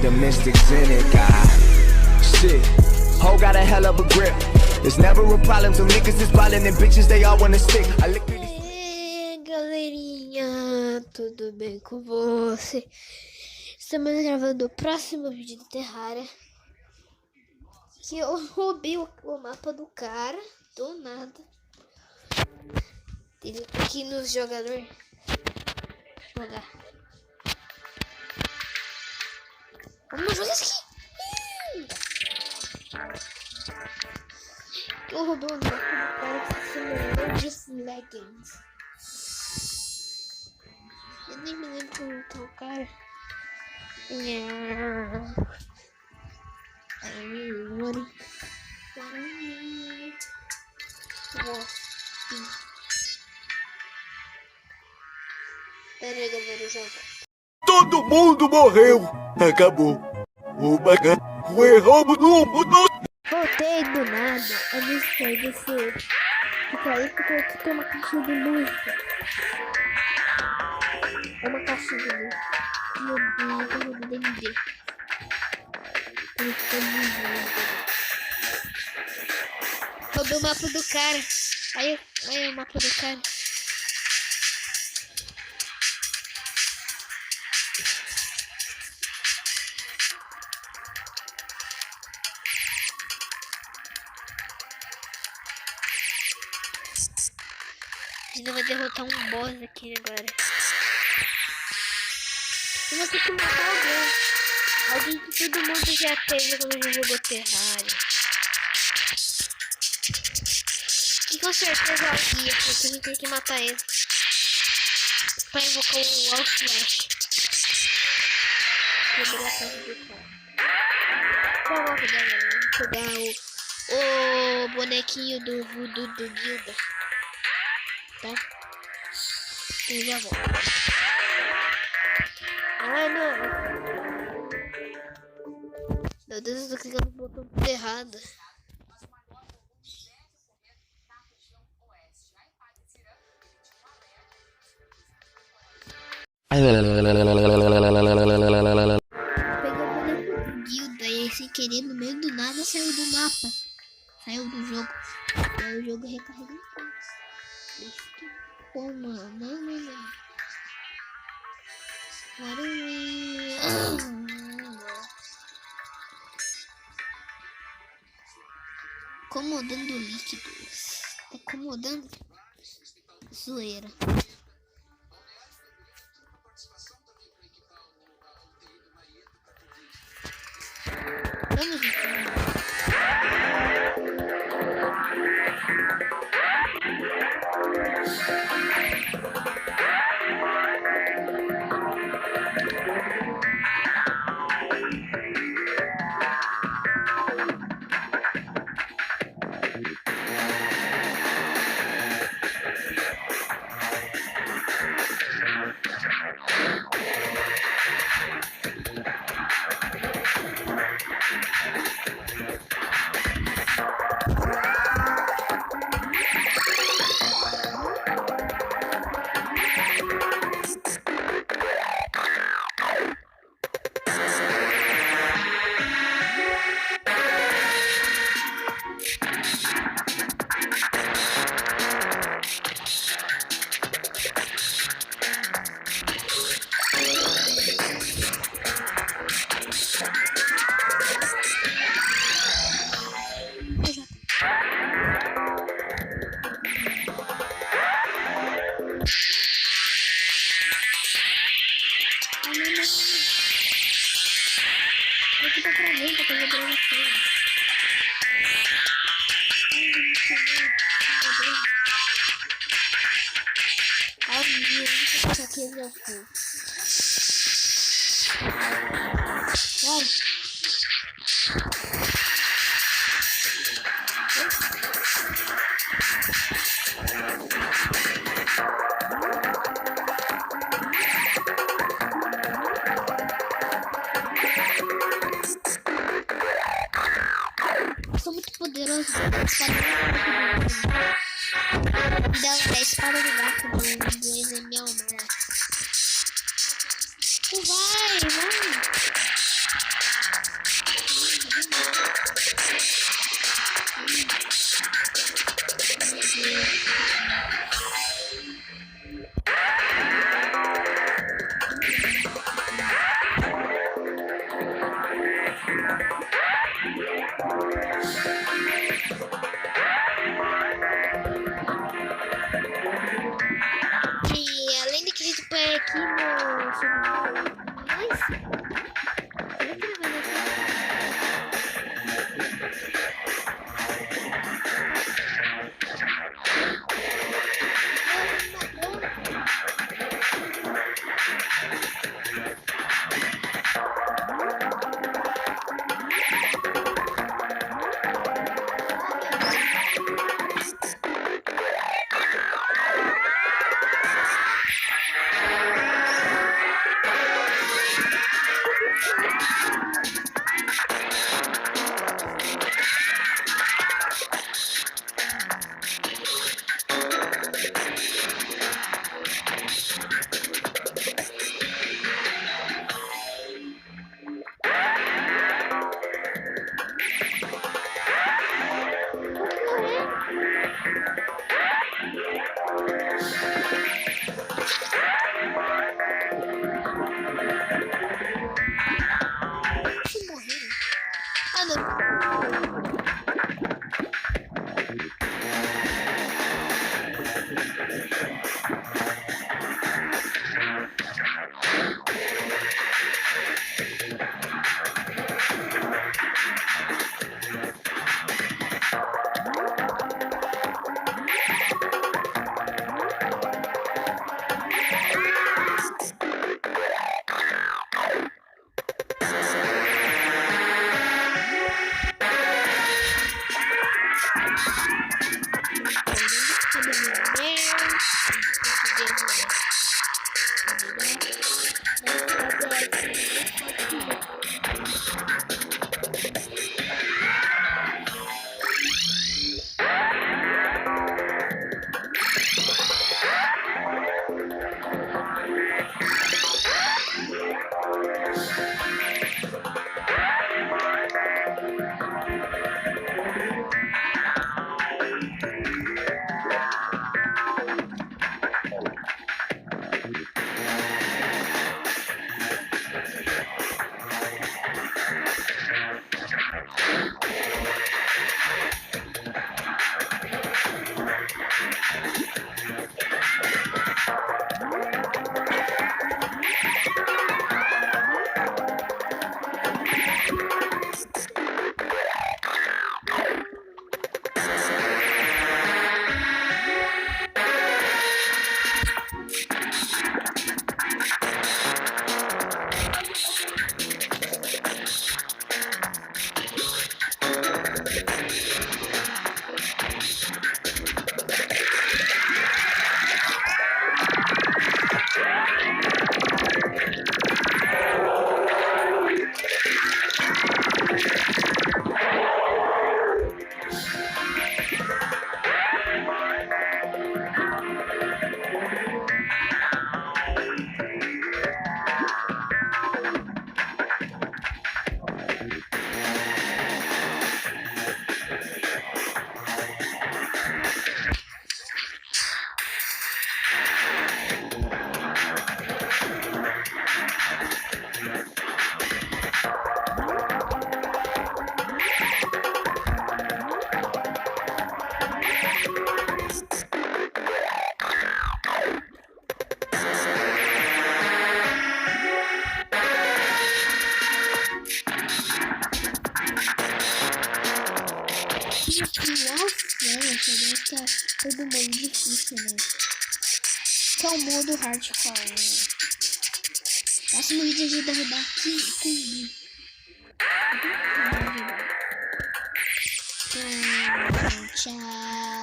the mystics in it, God. Shit, ho got a hell of a grip. There's never a problem till niggas is ballin' and bitches they all wanna stick. I lick through these... Galerinha, tudo bem com você? Estamos gravando o próximo vídeo do Terraria. Que eu roubei o mapa do cara, do nada. Ele aqui nos jogadores. Jogar. Vamos jogar isso aqui. Eu roubei o mapa do cara que se chama Legends. Eu nem me lembro como tá o cara. Pera aí, galera, eu já volto. Todo mundo morreu. Acabou. O bacana. O erro do mundo. Voltei do nada. Eu não sei desse. Fica aí porque aqui tem uma caixinha de música. É uma caixinha de música. Meu Deus, eu vou DMD. Roubei o mapa do cara. Aí o mapa do cara. Ainda vai derrotar um boss aqui agora. Eu vou ter que matar alguém. Alguém que todo mundo já teve quando já jogou Terraria. Que com certeza é aqui. Porque a gente tem que matar ele. Pra invocar o Wall Flash. Quebrar a casa do cara. Então vamos pegar o bonequinho do voodoo do Guilda. Tá? Eu já vou. Ah, não. Meu Deus, eu tô clicando no botão tudo errado. Peguei o boneco do Guilda e sem querer no meio do nada saiu do mapa. Saiu do jogo. Aí o jogo recarregou. Pô, mano. Acomodando líquidos. Tá acomodando? Zoeira. Vamos ver. Aqui tá travando, tá quebrando a cena. Ai, meu Deus, isso aqui é meu fogo. Sou muito poderoso. Da espada do gato do inglês é MeowMere. Vai. Será que ele vai morrer? Ah, não. Nossa, todo mundo difícil, né? Que é o modo hardcore, né? Próximo vídeo de derrubar tudo. Tchau.